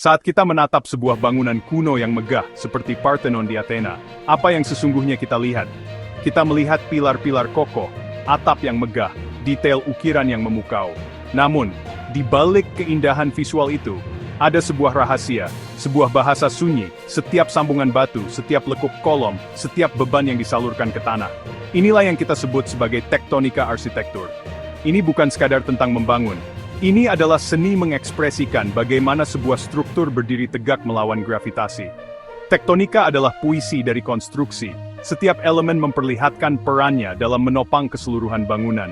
Saat kita menatap sebuah bangunan kuno yang megah seperti Parthenon di Athena, apa yang sesungguhnya kita lihat? Kita melihat pilar-pilar kokoh, atap yang megah, detail ukiran yang memukau. Namun, di balik keindahan visual itu, ada sebuah rahasia, sebuah bahasa sunyi, setiap sambungan batu, setiap lekuk kolom, setiap beban yang disalurkan ke tanah. Inilah yang kita sebut sebagai tektonika arsitektur. Ini bukan sekadar tentang membangun. Ini adalah seni mengekspresikan bagaimana sebuah struktur berdiri tegak melawan gravitasi. Tektonika adalah puisi dari konstruksi. Setiap elemen memperlihatkan perannya dalam menopang keseluruhan bangunan.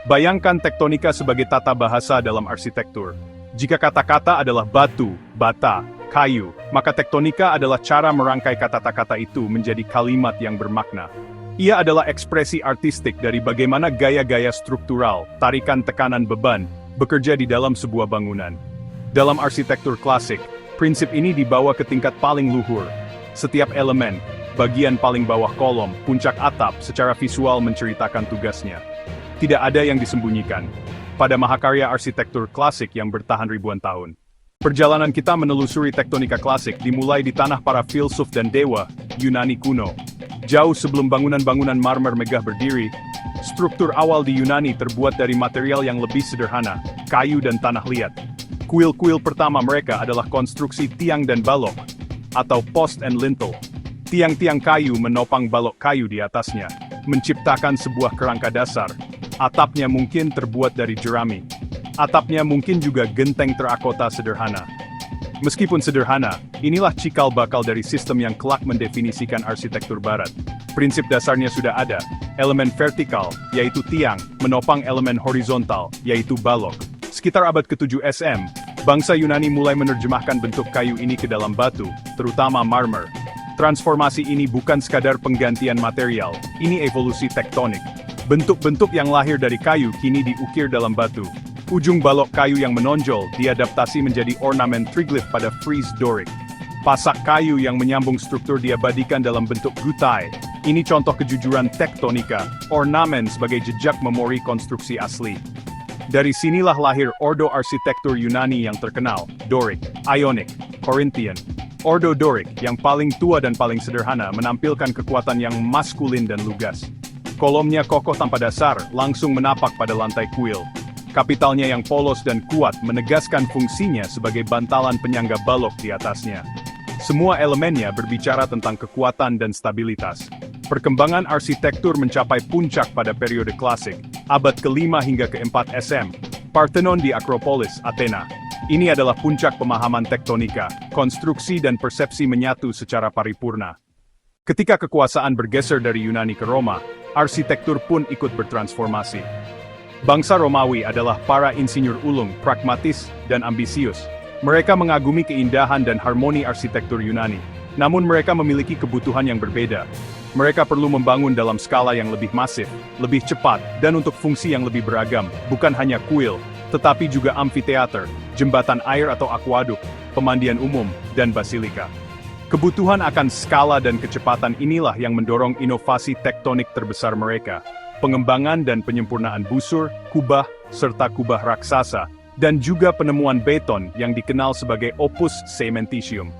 Bayangkan tektonika sebagai tata bahasa dalam arsitektur. Jika kata-kata adalah batu, bata, kayu, maka tektonika adalah cara merangkai kata-kata itu menjadi kalimat yang bermakna. Ia adalah ekspresi artistik dari bagaimana gaya-gaya struktural, tarikan tekanan beban, bekerja di dalam sebuah bangunan. Dalam arsitektur klasik, prinsip ini dibawa ke tingkat paling luhur. Setiap elemen, bagian paling bawah kolom, puncak atap, secara visual menceritakan tugasnya. Tidak ada yang disembunyikan pada mahakarya arsitektur klasik yang bertahan ribuan tahun. Perjalanan kita menelusuri tektonika klasik dimulai di tanah para filsuf dan dewa Yunani kuno. Jauh sebelum bangunan-bangunan marmer megah berdiri, struktur awal di Yunani terbuat dari material yang lebih sederhana, kayu dan tanah liat. Kuil-kuil pertama mereka adalah konstruksi tiang dan balok, atau post and lintel. Tiang-tiang kayu menopang balok kayu di atasnya, menciptakan sebuah kerangka dasar. Atapnya mungkin terbuat dari jerami. Atapnya mungkin juga genteng terakota sederhana. Meskipun sederhana, inilah cikal bakal dari sistem yang kelak mendefinisikan arsitektur barat. Prinsip dasarnya sudah ada, elemen vertikal, yaitu tiang, menopang elemen horizontal, yaitu balok. Sekitar abad ke-7 SM, bangsa Yunani mulai menerjemahkan bentuk kayu ini ke dalam batu, terutama marmer. Transformasi ini bukan sekadar penggantian material, ini evolusi tektonik. Bentuk-bentuk yang lahir dari kayu kini diukir dalam batu. Ujung balok kayu yang menonjol diadaptasi menjadi ornamen triglyph pada frieze Doric. Pasak kayu yang menyambung struktur diabadikan dalam bentuk gutai. Ini contoh kejujuran tektonika, ornamen sebagai jejak memori konstruksi asli. Dari sinilah lahir ordo arsitektur Yunani yang terkenal, Doric, Ionic, Corinthian. Ordo Doric, yang paling tua dan paling sederhana, menampilkan kekuatan yang maskulin dan lugas. Kolomnya kokoh tanpa dasar, langsung menapak pada lantai kuil. Kapitalnya yang polos dan kuat menegaskan fungsinya sebagai bantalan penyangga balok di atasnya. Semua elemennya berbicara tentang kekuatan dan stabilitas. Perkembangan arsitektur mencapai puncak pada periode klasik, abad ke-5 hingga ke-4 SM, Parthenon di Akropolis, Athena. Ini adalah puncak pemahaman tektonika, konstruksi dan persepsi menyatu secara paripurna. Ketika kekuasaan bergeser dari Yunani ke Roma, arsitektur pun ikut bertransformasi. Bangsa Romawi adalah para insinyur ulung, pragmatis, dan ambisius. Mereka mengagumi keindahan dan harmoni arsitektur Yunani. Namun mereka memiliki kebutuhan yang berbeda. Mereka perlu membangun dalam skala yang lebih masif, lebih cepat, dan untuk fungsi yang lebih beragam, bukan hanya kuil, tetapi juga amfiteater, jembatan air atau aquaduk, pemandian umum, dan basilika. Kebutuhan akan skala dan kecepatan inilah yang mendorong inovasi tektonik terbesar mereka. Pengembangan dan penyempurnaan busur, kubah, serta kubah raksasa, dan juga penemuan beton yang dikenal sebagai opus caementitium.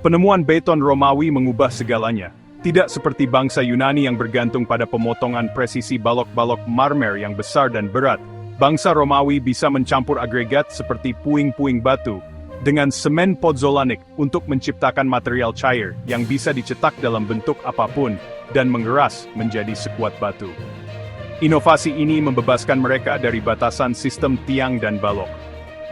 Penemuan beton Romawi mengubah segalanya. Tidak seperti bangsa Yunani yang bergantung pada pemotongan presisi balok-balok marmer yang besar dan berat, bangsa Romawi bisa mencampur agregat seperti puing-puing batu dengan semen pozzolanik untuk menciptakan material cair yang bisa dicetak dalam bentuk apapun dan mengeras menjadi sekuat batu. Inovasi ini membebaskan mereka dari batasan sistem tiang dan balok.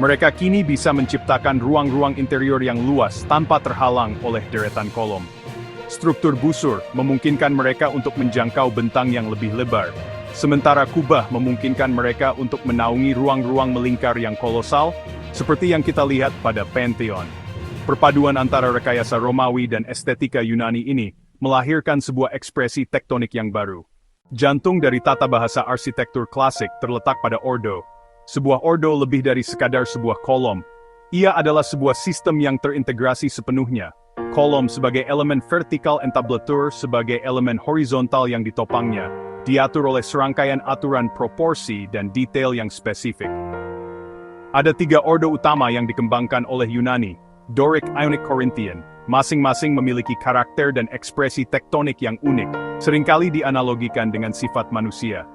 Mereka kini bisa menciptakan ruang-ruang interior yang luas tanpa terhalang oleh deretan kolom. Struktur busur memungkinkan mereka untuk menjangkau bentang yang lebih lebar, sementara kubah memungkinkan mereka untuk menaungi ruang-ruang melingkar yang kolosal, seperti yang kita lihat pada Pantheon. Perpaduan antara rekayasa Romawi dan estetika Yunani ini melahirkan sebuah ekspresi tektonik yang baru. Jantung dari tata bahasa arsitektur klasik terletak pada ordo. Sebuah ordo lebih dari sekadar sebuah kolom. Ia adalah sebuah sistem yang terintegrasi sepenuhnya. Kolom sebagai elemen vertikal, entablatur sebagai elemen horizontal yang ditopangnya, diatur oleh serangkaian aturan proporsi dan detail yang spesifik. Ada 3 ordo utama yang dikembangkan oleh Yunani. Doric, Ionic, Corinthian, masing-masing memiliki karakter dan ekspresi tektonik yang unik, seringkali dianalogikan dengan sifat manusia.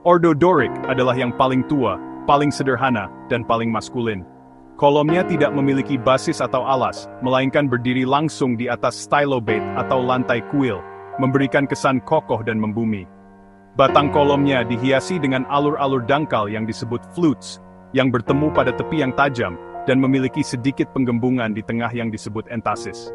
Ordo Doric adalah yang paling tua, paling sederhana, dan paling maskulin. Kolomnya tidak memiliki basis atau alas, melainkan berdiri langsung di atas stylobate atau lantai kuil, memberikan kesan kokoh dan membumi. Batang kolomnya dihiasi dengan alur-alur dangkal yang disebut flutes, yang bertemu pada tepi yang tajam, dan memiliki sedikit penggembungan di tengah yang disebut entasis.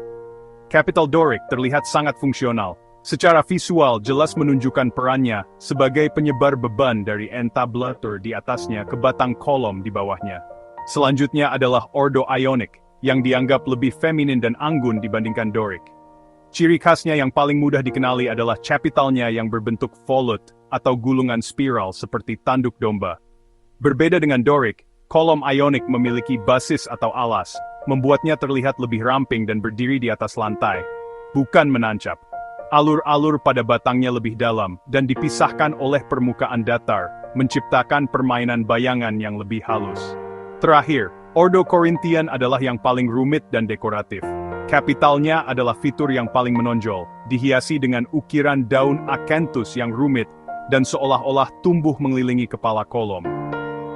Capital Doric terlihat sangat fungsional. Secara visual jelas menunjukkan perannya sebagai penyebar beban dari entablatur di atasnya ke batang kolom di bawahnya. Selanjutnya adalah Ordo Ionic, yang dianggap lebih feminin dan anggun dibandingkan Doric. Ciri khasnya yang paling mudah dikenali adalah capitalnya yang berbentuk volute atau gulungan spiral seperti tanduk domba. Berbeda dengan Doric, kolom Ionic memiliki basis atau alas, membuatnya terlihat lebih ramping dan berdiri di atas lantai, bukan menancap. Alur-alur pada batangnya lebih dalam dan dipisahkan oleh permukaan datar, menciptakan permainan bayangan yang lebih halus. Terakhir, Ordo Corinthian adalah yang paling rumit dan dekoratif. Kapitalnya adalah fitur yang paling menonjol, dihiasi dengan ukiran daun acanthus yang rumit dan seolah-olah tumbuh mengelilingi kepala kolom.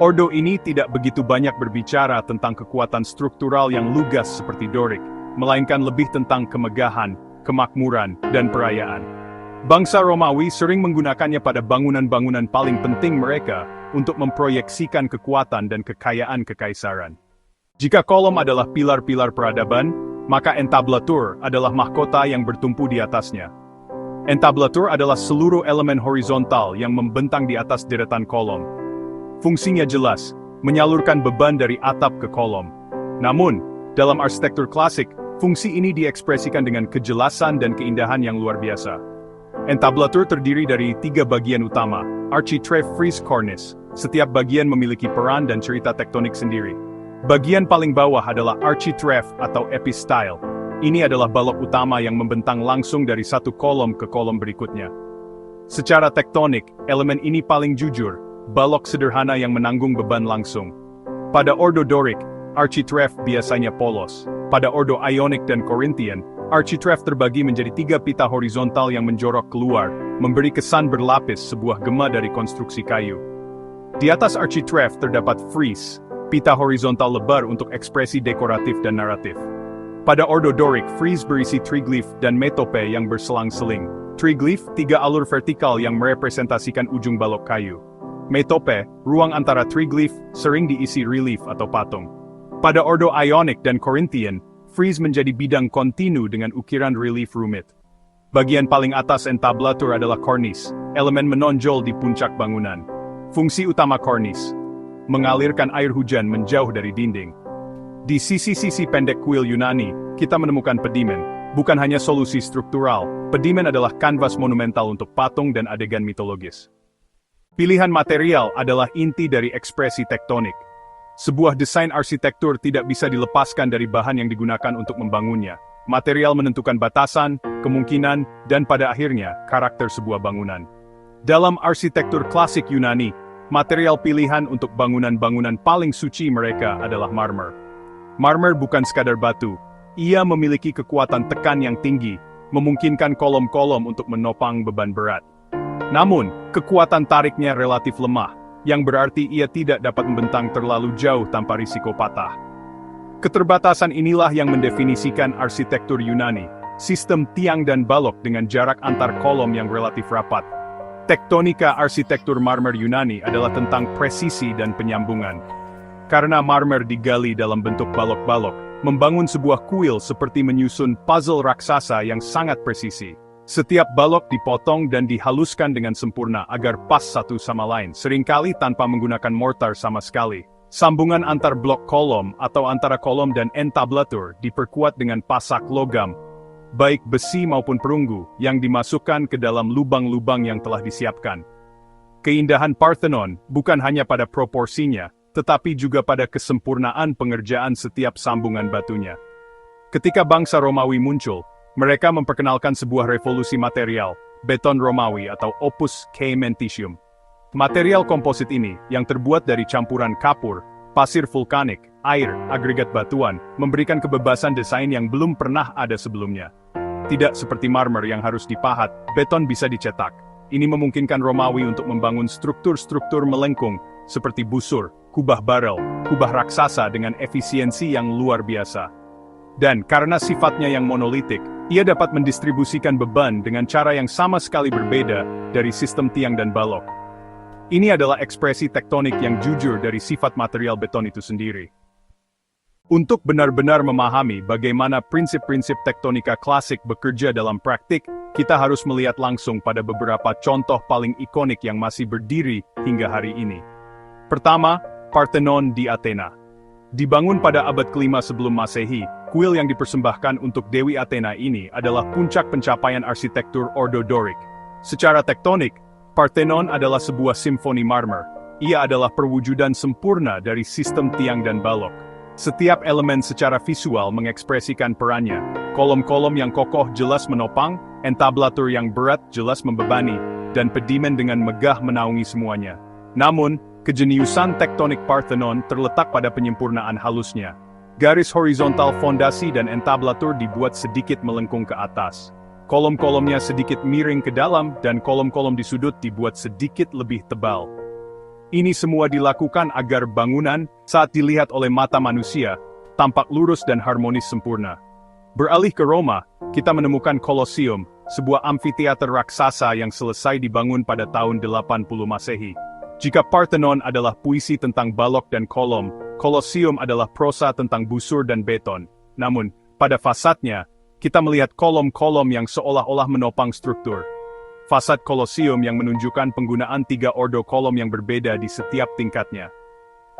Ordo ini tidak begitu banyak berbicara tentang kekuatan struktural yang lugas seperti Doric, melainkan lebih tentang kemegahan, kemakmuran, dan perayaan. Bangsa Romawi sering menggunakannya pada bangunan-bangunan paling penting mereka untuk memproyeksikan kekuatan dan kekayaan kekaisaran. Jika kolom adalah pilar-pilar peradaban, maka entablatur adalah mahkota yang bertumpu di atasnya. Entablatur adalah seluruh elemen horizontal yang membentang di atas deretan kolom. Fungsinya jelas, menyalurkan beban dari atap ke kolom. Namun, dalam arsitektur klasik, fungsi ini diekspresikan dengan kejelasan dan keindahan yang luar biasa. Entablatur terdiri dari 3 bagian utama, architrave, frieze, cornice. Setiap bagian memiliki peran dan cerita tektonik sendiri. Bagian paling bawah adalah architrave atau epistyle. Ini adalah balok utama yang membentang langsung dari satu kolom ke kolom berikutnya. Secara tektonik, elemen ini paling jujur, balok sederhana yang menanggung beban langsung. Pada Ordo Doric, architrave biasanya polos. Pada Ordo Ionic dan Corinthian, architrave terbagi menjadi 3 pita horizontal yang menjorok keluar, memberi kesan berlapis sebuah gema dari konstruksi kayu. Di atas architrave terdapat frieze, pita horizontal lebar untuk ekspresi dekoratif dan naratif. Pada Ordo Doric, frieze berisi triglyph dan metope yang berselang-seling. Triglyph, 3 alur vertikal yang merepresentasikan ujung balok kayu. Metope, ruang antara triglyph, sering diisi relief atau patung. Pada Ordo Ionic dan Corinthian, frieze menjadi bidang kontinu dengan ukiran relief rumit. Bagian paling atas entablatur adalah cornice, elemen menonjol di puncak bangunan. Fungsi utama cornice, mengalirkan air hujan menjauh dari dinding. Di sisi-sisi pendek kuil Yunani, kita menemukan pedimen, bukan hanya solusi struktural, pedimen adalah kanvas monumental untuk patung dan adegan mitologis. Pilihan material adalah inti dari ekspresi tektonik. Sebuah desain arsitektur tidak bisa dilepaskan dari bahan yang digunakan untuk membangunnya. Material menentukan batasan, kemungkinan, dan pada akhirnya, karakter sebuah bangunan. Dalam arsitektur klasik Yunani, material pilihan untuk bangunan-bangunan paling suci mereka adalah marmer. Marmer bukan sekadar batu, ia memiliki kekuatan tekan yang tinggi, memungkinkan kolom-kolom untuk menopang beban berat. Namun, kekuatan tariknya relatif lemah, yang berarti ia tidak dapat membentang terlalu jauh tanpa risiko patah. Keterbatasan inilah yang mendefinisikan arsitektur Yunani, sistem tiang dan balok dengan jarak antar kolom yang relatif rapat. Tektonika arsitektur marmer Yunani adalah tentang presisi dan penyambungan. Karena marmer digali dalam bentuk balok-balok, membangun sebuah kuil seperti menyusun puzzle raksasa yang sangat presisi. Setiap balok dipotong dan dihaluskan dengan sempurna agar pas satu sama lain, seringkali tanpa menggunakan mortar sama sekali. Sambungan antar blok kolom atau antara kolom dan entablatur diperkuat dengan pasak logam, baik besi maupun perunggu, yang dimasukkan ke dalam lubang-lubang yang telah disiapkan. Keindahan Parthenon bukan hanya pada proporsinya, tetapi juga pada kesempurnaan pengerjaan setiap sambungan batunya. Ketika bangsa Romawi muncul, mereka memperkenalkan sebuah revolusi material, beton Romawi atau opus caementitium. Material komposit ini, yang terbuat dari campuran kapur, pasir vulkanik, air, agregat batuan, memberikan kebebasan desain yang belum pernah ada sebelumnya. Tidak seperti marmer yang harus dipahat, beton bisa dicetak. Ini memungkinkan Romawi untuk membangun struktur-struktur melengkung, seperti busur, kubah barel, kubah raksasa dengan efisiensi yang luar biasa. Dan karena sifatnya yang monolitik, ia dapat mendistribusikan beban dengan cara yang sama sekali berbeda dari sistem tiang dan balok. Ini adalah ekspresi tektonik yang jujur dari sifat material beton itu sendiri. Untuk benar-benar memahami bagaimana prinsip-prinsip tektonika klasik bekerja dalam praktik, kita harus melihat langsung pada beberapa contoh paling ikonik yang masih berdiri hingga hari ini. Pertama, Parthenon di Athena. Dibangun pada abad ke-5 sebelum Masehi, kuil yang dipersembahkan untuk Dewi Athena ini adalah puncak pencapaian arsitektur Ordo Doric. Secara tektonik, Parthenon adalah sebuah simfoni marmer. Ia adalah perwujudan sempurna dari sistem tiang dan balok. Setiap elemen secara visual mengekspresikan perannya. Kolom-kolom yang kokoh jelas menopang, entablatur yang berat jelas membebani, dan pedimen dengan megah menaungi semuanya. Namun, kejeniusan tektonik Parthenon terletak pada penyempurnaan halusnya. Garis horizontal fondasi dan entablatur dibuat sedikit melengkung ke atas. Kolom-kolomnya sedikit miring ke dalam dan kolom-kolom di sudut dibuat sedikit lebih tebal. Ini semua dilakukan agar bangunan, saat dilihat oleh mata manusia, tampak lurus dan harmonis sempurna. Beralih ke Roma, kita menemukan Colosseum, sebuah amfiteater raksasa yang selesai dibangun pada tahun 80 Masehi. Jika Parthenon adalah puisi tentang balok dan kolom, Colosseum adalah prosa tentang busur dan beton. Namun, pada fasadnya, kita melihat kolom-kolom yang seolah-olah menopang struktur. Fasad Colosseum yang menunjukkan penggunaan 3 ordo kolom yang berbeda di setiap tingkatnya.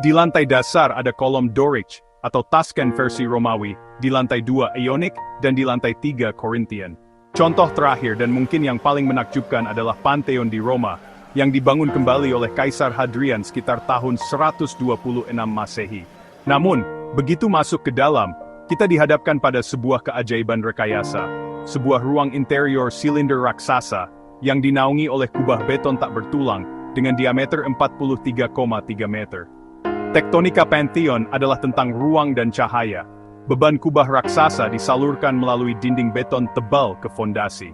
Di lantai dasar ada kolom Doric, atau Tuscan versi Romawi, di lantai 2 Ionic, dan di lantai 3 Corinthian. Contoh terakhir dan mungkin yang paling menakjubkan adalah Pantheon di Roma, yang dibangun kembali oleh Kaisar Hadrian sekitar tahun 126 Masehi. Namun, begitu masuk ke dalam, kita dihadapkan pada sebuah keajaiban rekayasa, sebuah ruang interior silinder raksasa, yang dinaungi oleh kubah beton tak bertulang, dengan diameter 43,3 meter. Tektonika Pantheon adalah tentang ruang dan cahaya. Beban kubah raksasa disalurkan melalui dinding beton tebal ke fondasi.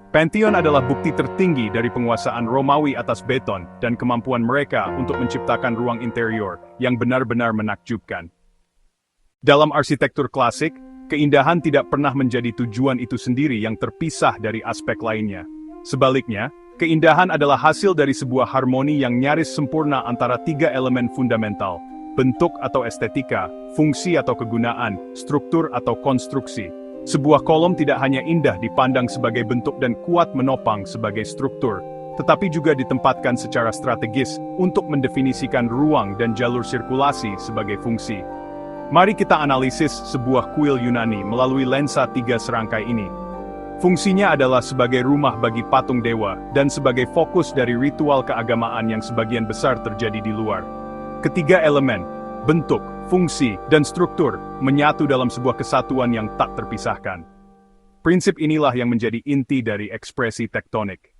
Pantheon adalah bukti tertinggi dari penguasaan Romawi atas beton dan kemampuan mereka untuk menciptakan ruang interior yang benar-benar menakjubkan. Dalam arsitektur klasik, keindahan tidak pernah menjadi tujuan itu sendiri yang terpisah dari aspek lainnya. Sebaliknya, keindahan adalah hasil dari sebuah harmoni yang nyaris sempurna antara 3 elemen fundamental: bentuk atau estetika, fungsi atau kegunaan, struktur atau konstruksi. Sebuah kolom tidak hanya indah dipandang sebagai bentuk dan kuat menopang sebagai struktur, tetapi juga ditempatkan secara strategis untuk mendefinisikan ruang dan jalur sirkulasi sebagai fungsi. Mari kita analisis sebuah kuil Yunani melalui lensa 3 serangkai ini. Fungsinya adalah sebagai rumah bagi patung dewa dan sebagai fokus dari ritual keagamaan yang sebagian besar terjadi di luar. Ketiga elemen, bentuk, fungsi, dan struktur, menyatu dalam sebuah kesatuan yang tak terpisahkan. Prinsip inilah yang menjadi inti dari ekspresi tektonik.